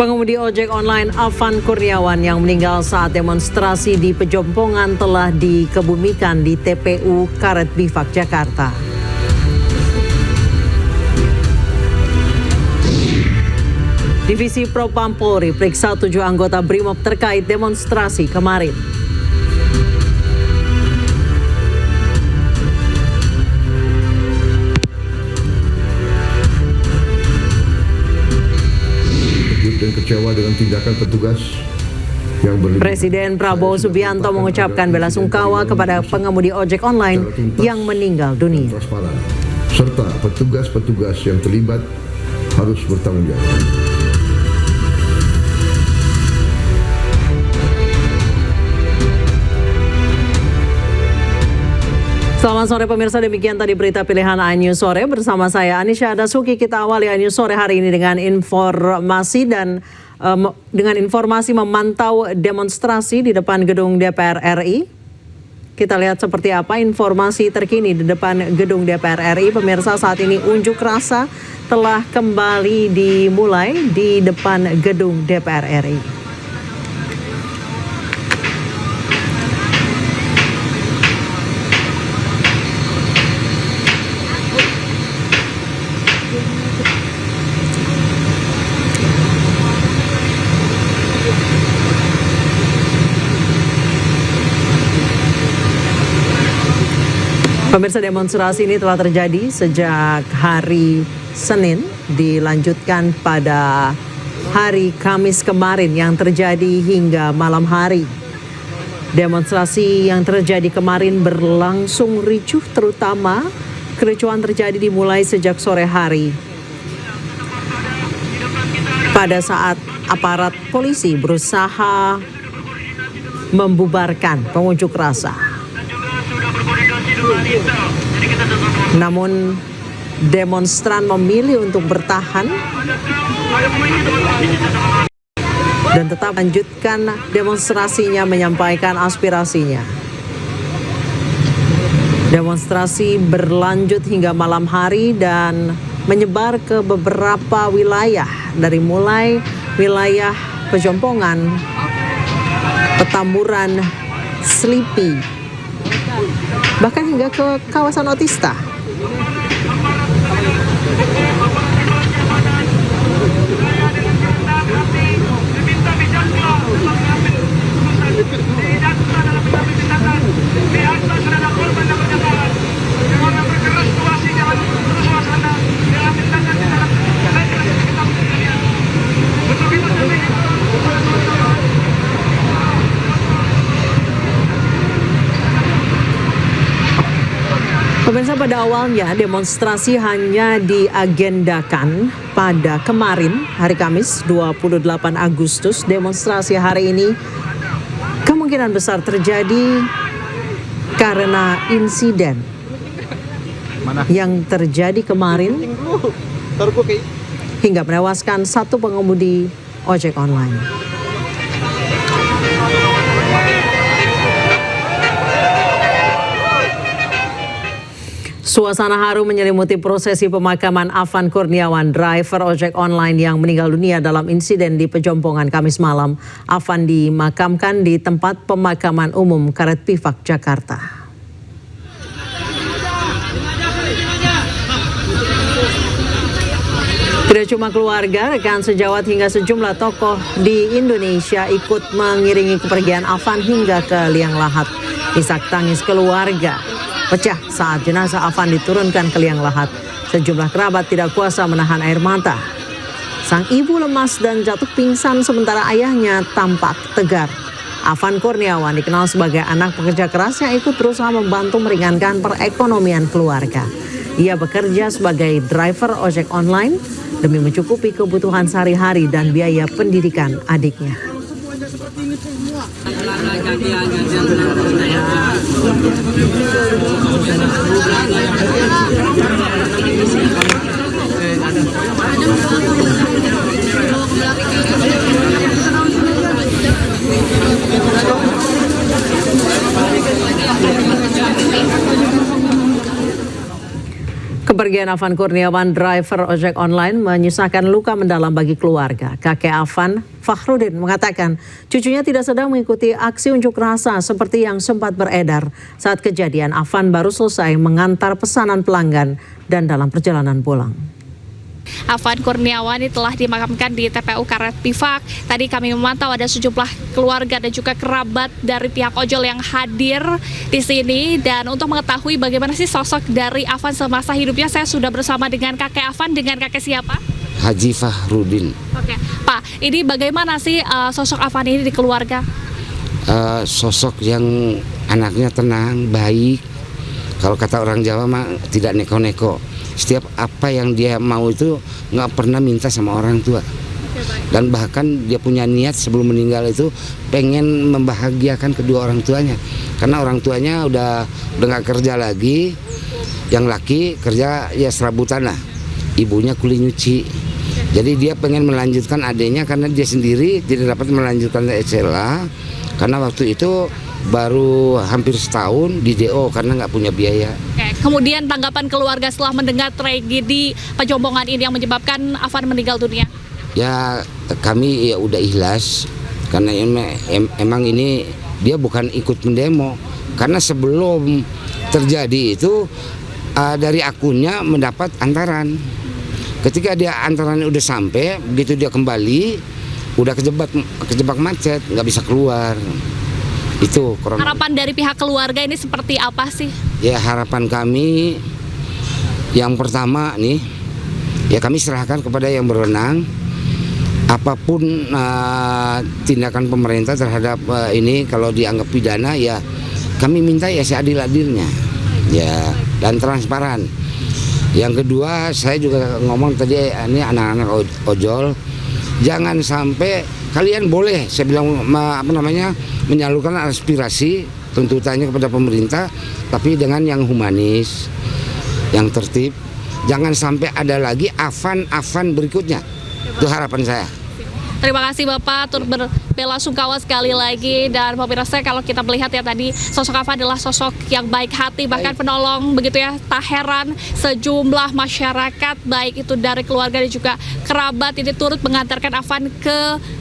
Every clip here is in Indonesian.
Pengemudi ojek online Afan Kurniawan yang meninggal saat demonstrasi di Pejompongan telah dikebumikan di TPU Karet Bifak, Jakarta. Divisi Propam Polri periksa 7 anggota BRIMOB terkait demonstrasi kemarin. Dan kecewa dengan tindakan petugas yang berlebihan. Presiden Prabowo Subianto mengucapkan bela sungkawa kepada pengemudi ojek online yang meninggal dunia. Serta petugas-petugas yang terlibat harus bertanggung jawab. Selamat sore pemirsa, demikian tadi berita pilihan iNews Sore bersama saya Anisha Dasuki. Kita awali iNews Sore hari ini dengan informasi memantau demonstrasi di depan gedung DPR RI. Kita lihat seperti apa informasi terkini di depan gedung DPR RI. Pemirsa, saat ini unjuk rasa telah kembali dimulai di depan gedung DPR RI. Pemirsa, demonstrasi ini telah terjadi sejak hari Senin, dilanjutkan pada hari Kamis kemarin yang terjadi hingga malam hari. Demonstrasi yang terjadi kemarin berlangsung ricuh, terutama kericuhan terjadi dimulai sejak sore hari. Pada saat aparat polisi berusaha membubarkan pengunjuk rasa. Namun demonstran memilih untuk bertahan dan tetap lanjutkan demonstrasinya, menyampaikan aspirasinya. Demonstrasi berlanjut hingga malam hari dan menyebar ke beberapa wilayah, dari mulai wilayah Pejompongan, Petamburan, Selipi, bahkan hingga ke kawasan Otista. Pemirsa, pada awalnya demonstrasi hanya diagendakan pada kemarin, hari Kamis 28 Agustus. Demonstrasi hari ini kemungkinan besar terjadi karena insiden yang terjadi kemarin hingga menewaskan satu pengemudi ojek online. Suasana haru menyelimuti prosesi pemakaman Afan Kurniawan, driver ojek online yang meninggal dunia dalam insiden di Pejompongan Kamis malam. Afan dimakamkan di tempat pemakaman umum Karet Bifak, Jakarta. Tidak cuma keluarga, rekan sejawat hingga sejumlah tokoh di Indonesia ikut mengiringi kepergian Afan hingga ke liang lahat. Isak tangis keluarga pecah saat jenazah Afan diturunkan ke liang lahat. Sejumlah kerabat tidak kuasa menahan air mata. Sang ibu lemas dan jatuh pingsan sementara ayahnya tampak tegar. Afan Kurniawan dikenal sebagai anak pekerja keras yang ikut berusaha membantu meringankan perekonomian keluarga. Ia bekerja sebagai driver ojek online demi mencukupi kebutuhan sehari-hari dan biaya pendidikan adiknya. Kepergian Afan Kurniawan, driver ojek online, menyisakan luka mendalam bagi keluarga. Kakek Afan, Fakhrudin, mengatakan cucunya tidak sedang mengikuti aksi unjuk rasa seperti yang sempat beredar. Saat kejadian, Afan baru selesai mengantar pesanan pelanggan dan dalam perjalanan pulang. Afan Kurniawan ini telah dimakamkan di TPU Karet Bifak. Tadi kami memantau ada sejumlah keluarga dan juga kerabat dari pihak ojol yang hadir di sini. Dan untuk mengetahui bagaimana sih sosok dari Afan semasa hidupnya, saya sudah bersama dengan kakek Afan. Dengan kakek siapa? Haji Fakhrudin. Oke, Pak, ini bagaimana sih sosok Afan ini di keluarga? Sosok yang anaknya tenang, baik. Kalau kata orang Jawa mah tidak neko-neko. Setiap apa yang dia mau itu nggak pernah minta sama orang tua. Dan bahkan dia punya niat sebelum meninggal itu pengen membahagiakan kedua orang tuanya. Karena orang tuanya udah nggak kerja lagi. Yang laki kerja ya serabutan lah. Ibunya kuli nyuci. Jadi dia pengen melanjutkan adiknya karena dia sendiri tidak dapat melanjutkan SLA. Karena waktu itu baru hampir setahun di DO karena nggak punya biaya. Oke, kemudian tanggapan keluarga setelah mendengar tragedi Pejombongan ini yang menyebabkan Afan meninggal dunia? Ya kami ya udah ikhlas karena emang ini dia bukan ikut mendemo. Karena sebelum terjadi itu dari akunnya mendapat antaran. Ketika dia antarannya udah sampai, begitu dia kembali udah kejebak macet, nggak bisa keluar. Itu harapan dari pihak keluarga ini seperti apa sih? Ya harapan kami yang pertama nih, ya kami serahkan kepada yang berwenang. Apapun tindakan pemerintah terhadap ini kalau dianggap pidana ya kami minta ya seadil-adilnya ya dan transparan. Yang kedua saya juga ngomong tadi ini anak-anak ojol jangan sampai kalian boleh saya bilang menyalurkan aspirasi tuntutannya kepada pemerintah tapi dengan yang humanis, yang tertib. Jangan sampai ada lagi Afan berikutnya. Itu harapan saya. Terima kasih Bapak, turut belasungkawa sekali lagi. Dan pemirsa, kalau kita melihat ya tadi sosok Afan adalah sosok yang baik hati, bahkan penolong begitu ya. Tak heran sejumlah masyarakat baik itu dari keluarga dan juga kerabat ini turut mengantarkan Afan ke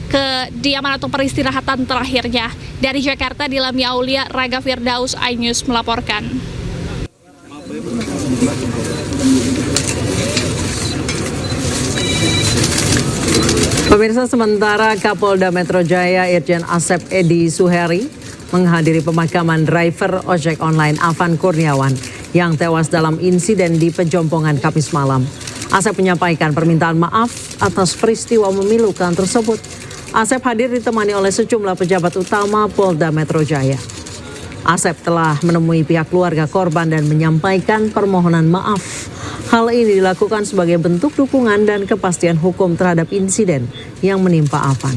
kediaman atau peristirahatan terakhirnya. Dari Jakarta, Dilami Aulia, Raga Firdaus, iNews melaporkan. Pemirsa, sementara Kapolda Metro Jaya Irjen Asep Edi Suheri menghadiri pemakaman driver ojek online Afan Kurniawan yang tewas dalam insiden di Pejombongan Kamis malam. Asep menyampaikan permintaan maaf atas peristiwa memilukan tersebut. Asep hadir ditemani oleh sejumlah pejabat utama Polda Metro Jaya. Asep telah menemui pihak keluarga korban dan menyampaikan permohonan maaf. Hal ini dilakukan sebagai bentuk dukungan dan kepastian hukum terhadap insiden yang menimpa Afan.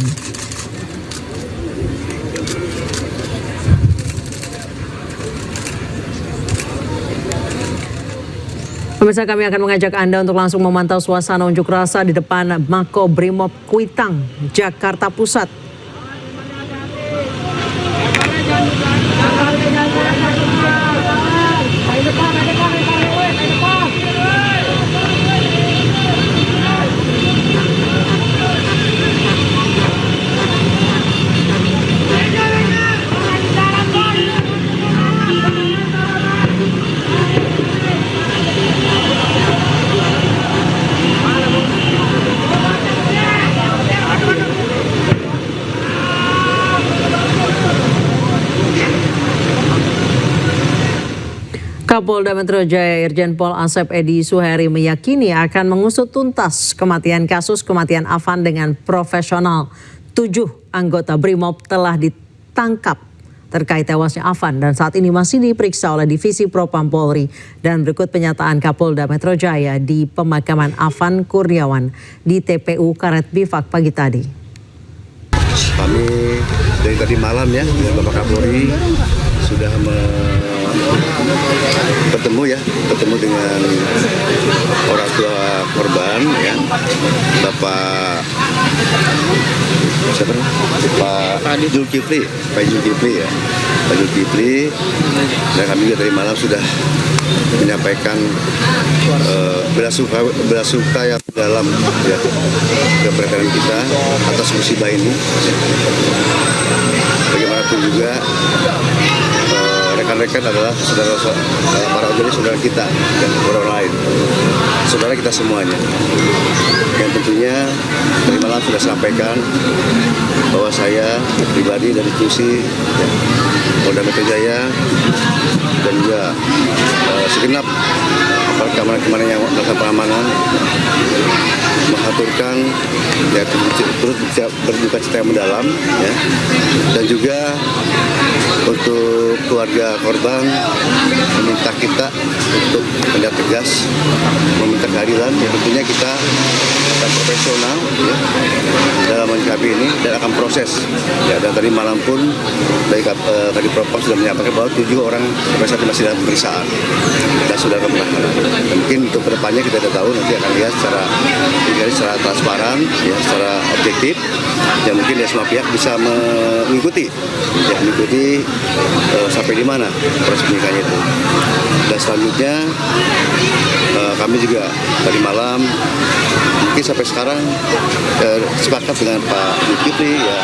Pemirsa, kami akan mengajak Anda untuk langsung memantau suasana unjuk rasa di depan Makobrimob Kuitang, Jakarta Pusat. Kapolda Metro Jaya Irjen Pol Asep Edi Suheri meyakini akan mengusut tuntas kasus kematian Afan dengan profesional. 7 anggota Brimob telah ditangkap terkait tewasnya Afan dan saat ini masih diperiksa oleh Divisi Propam Polri. Dan berikut pernyataan Kapolda Metro Jaya di pemakaman Afan Kurniawan di TPU Karet Bifak pagi tadi. Kami dari tadi malam ya dengan Bapak Kapolri sudah bertemu dengan orang tua korban ya, Bapak siapa? Pak Zulkifli ya. Pak Zulkifli, dan kami juga dari malam sudah menyampaikan bela suka yang dalam ya, kepercayaan kita atas musibah ini. Bagaimanapun juga rekan-rekan adalah saudara para ojol, saudara kita dan orang lain, saudara kita semuanya. Yang tentunya dari malam sudah sampaikan bahwa saya pribadi dari institusi Polda Metro Jaya dan juga segenap aparat keamanan yang melakukan pengamanan mengaturkan ya terus berduka cita yang mendalam ya, dan juga untuk keluarga korban meminta kita untuk tindak tegas, meminta keadilan. Ya, tentunya kita akan profesional ya, dalam menyikapi ini dan akan proses ya. Dan tadi malam pun dari Kadipropam sudah menyampaikan bahwa 7 orang sampai saat ini masih dalam pemeriksaan dan sudah penahanan. Mungkin untuk kedepannya kita tidak tahu, nanti akan lihat secara transparan ya, secara objektif, ya mungkin ya semua pihak bisa mengikuti sampai di mana proses penyidikannya itu. Dan selanjutnya kami juga tadi malam mungkin sampai sekarang sepakat dengan Pak Zulkifli ya,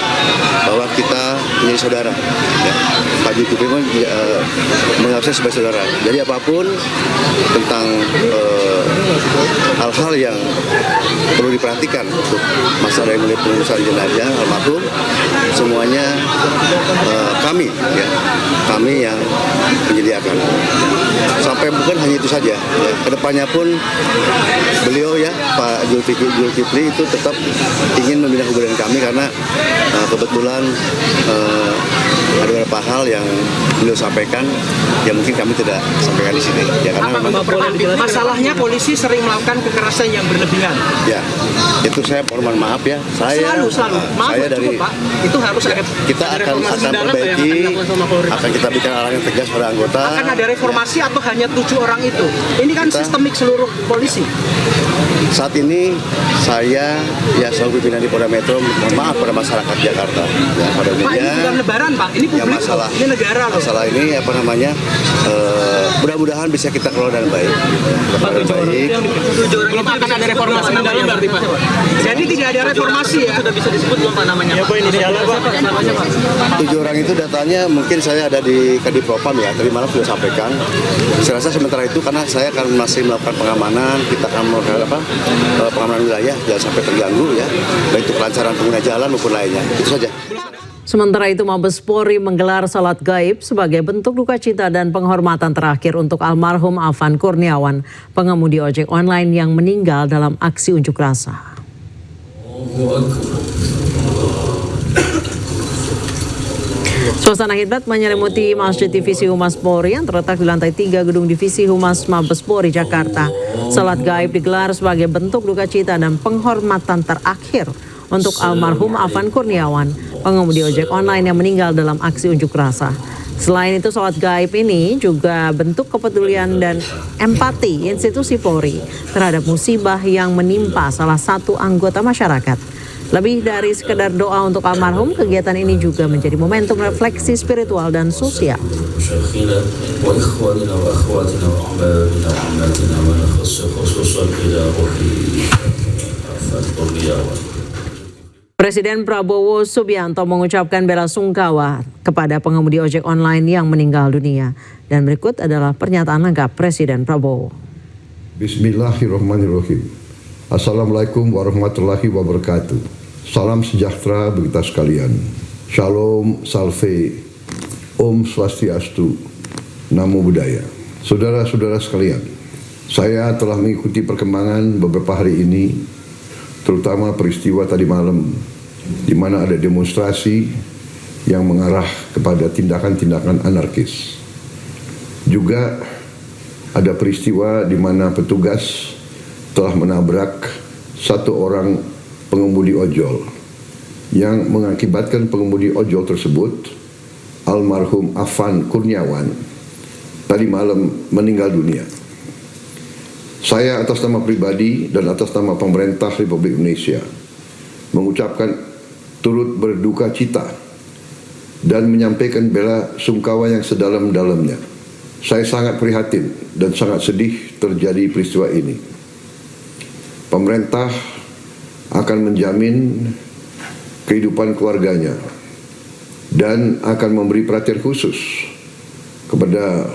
bahwa kita menjadi saudara ya. Pak Zulkifli pun menganggap saya sebagai saudara. Jadi apapun tentang hal-hal yang perlu diperhatikan untuk masalah yang mulai pengurusan jenazah almarhum, semuanya kami yang menyediakan. Sampai bukan hanya itu saja ya, kedepannya pun beliau ya Pak Zulkifli itu tetap ingin membina hubungan kami karena kebetulan ada beberapa hal yang beliau sampaikan yang mungkin kami tidak sampaikan di sini ya, karena masalahnya polisi sering melakukan kekerasan yang berlebihan. Ya, itu saya mohon maaf ya. Selalu. Maaf, saya dari cukup, Pak. Itu harus kita akan perbaiki, akan kita berikan arahan yang tegas pada anggota. Akan ada reformasi atau hanya 7 orang itu? Ini kan sistemik seluruh polisi. Saat ini saya ya selalu pimpinan di Polda Metro mohon maaf pada masyarakat Jakarta ya, pada Pak, ini bukan lebaran, Pak. Ini publik. Ya, ini negara loh. Masalah ini apa namanya? Mudah-mudahan bisa kita kelola dengan baik. Belum akan ada reformasi mendalam berarti, Pak. Jadi tidak ada reformasi ya. Sudah bisa disebut belum Pak namanya? Ya, Pak, ini Pak. 7 orang itu datanya mungkin saya ada di Kadipropam ya. Tadi malam sudah sampaikan. Saya rasa sementara itu karena saya akan masih melakukan pengamanan, kita akan melakukan pengamanan wilayah jangan sampai terganggu ya, baik itu kelancaran pengguna jalan maupun lainnya. Itu saja. Sementara itu Mabes Polri menggelar salat gaib sebagai bentuk duka cita dan penghormatan terakhir untuk almarhum Afan Kurniawan, pengemudi ojek online yang meninggal dalam aksi unjuk rasa. Suasana khidmat menyelimuti Masjid Divisi Humas Polri yang terletak di lantai 3 Gedung Divisi Humas Mabes Polri, Jakarta. Salat gaib digelar sebagai bentuk duka cita dan penghormatan terakhir untuk almarhum Afan Kurniawan, pengemudi ojek online yang meninggal dalam aksi unjuk rasa. Selain itu, salat gaib ini juga bentuk kepedulian dan empati institusi Polri terhadap musibah yang menimpa salah satu anggota masyarakat. Lebih dari sekedar doa untuk almarhum, kegiatan ini juga menjadi momentum refleksi spiritual dan sosial. Presiden Prabowo Subianto mengucapkan bela sungkawa kepada pengemudi ojek online yang meninggal dunia. Dan berikut adalah pernyataan lengkap Presiden Prabowo. Bismillahirrahmanirrahim. Assalamualaikum warahmatullahi wabarakatuh. Salam sejahtera bagi kita sekalian. Shalom, salve, Om Swastiastu, Namo Buddhaya. Saudara-saudara sekalian, saya telah mengikuti perkembangan beberapa hari ini, terutama peristiwa tadi malam, di mana ada demonstrasi yang mengarah kepada tindakan-tindakan anarkis. Juga ada peristiwa di mana petugas telah menabrak satu orang pengemudi ojol yang mengakibatkan pengemudi ojol tersebut, almarhum Afan Kurniawan, tadi malam meninggal dunia. Saya atas nama pribadi dan atas nama pemerintah Republik Indonesia mengucapkan turut berduka cita dan menyampaikan bela sungkawa yang sedalam-dalamnya. Saya sangat prihatin dan sangat sedih terjadi peristiwa ini. Pemerintah akan menjamin kehidupan keluarganya dan akan memberi perhatian khusus kepada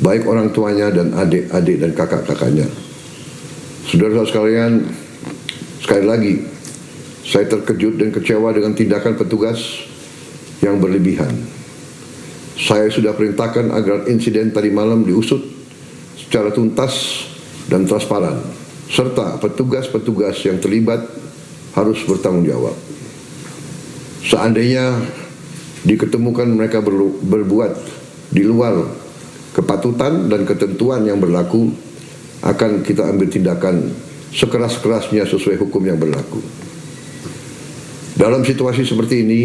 baik orang tuanya dan adik-adik dan kakak-kakaknya. Saudara-saudara sekalian, sekali lagi saya terkejut dan kecewa dengan tindakan petugas yang berlebihan. Saya sudah perintahkan agar insiden tadi malam diusut secara tuntas dan transparan, serta petugas-petugas yang terlibat harus bertanggung jawab. Seandainya diketemukan mereka berbuat di luar kepatutan dan ketentuan yang berlaku, akan kita ambil tindakan sekeras-kerasnya sesuai hukum yang berlaku. Dalam situasi seperti ini,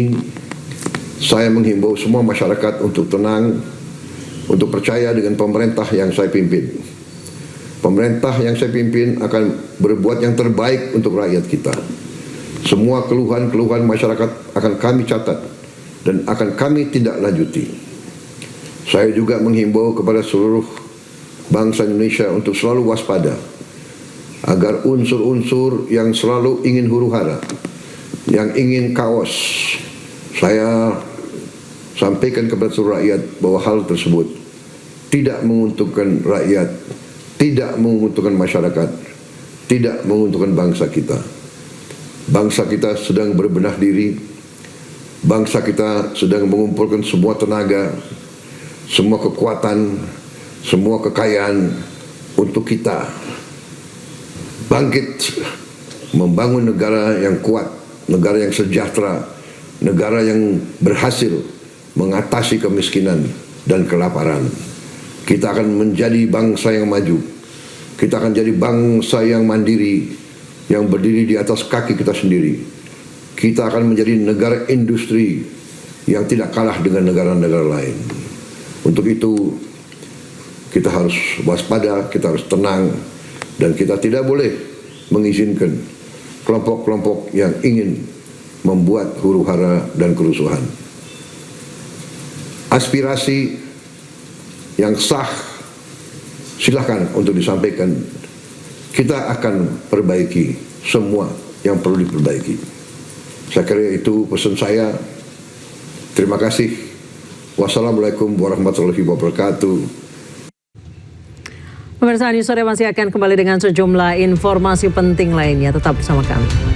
saya menghimbau semua masyarakat untuk tenang, untuk percaya dengan pemerintah yang saya pimpin. Pemerintah yang saya pimpin akan berbuat yang terbaik untuk rakyat kita. Semua keluhan-keluhan masyarakat akan kami catat dan akan kami tindak lanjuti. Saya juga menghimbau kepada seluruh bangsa Indonesia untuk selalu waspada agar unsur-unsur yang selalu ingin huru-hara, yang ingin kaos, saya sampaikan kepada seluruh rakyat bahwa hal tersebut tidak menguntungkan rakyat, tidak menguntungkan masyarakat, tidak menguntungkan bangsa kita. Bangsa kita sedang berbenah diri, bangsa kita sedang mengumpulkan semua tenaga, semua kekuatan, semua kekayaan untuk kita bangkit membangun negara yang kuat, negara yang sejahtera, negara yang berhasil mengatasi kemiskinan dan kelaparan. Kita akan menjadi bangsa yang maju. Kita akan jadi bangsa yang mandiri, yang berdiri di atas kaki kita sendiri. Kita akan menjadi negara industri yang tidak kalah dengan negara-negara lain. Untuk itu, kita harus waspada, kita harus tenang, dan kita tidak boleh mengizinkan kelompok-kelompok yang ingin membuat huru-hara dan kerusuhan. Aspirasi yang sah silahkan untuk disampaikan. Kita akan perbaiki semua yang perlu diperbaiki. Saya kira itu pesan saya. Terima kasih. Wassalamualaikum warahmatullahi wabarakatuh. Pemirsa News Sore masih akan kembali dengan sejumlah informasi penting lainnya. Tetap bersama kami.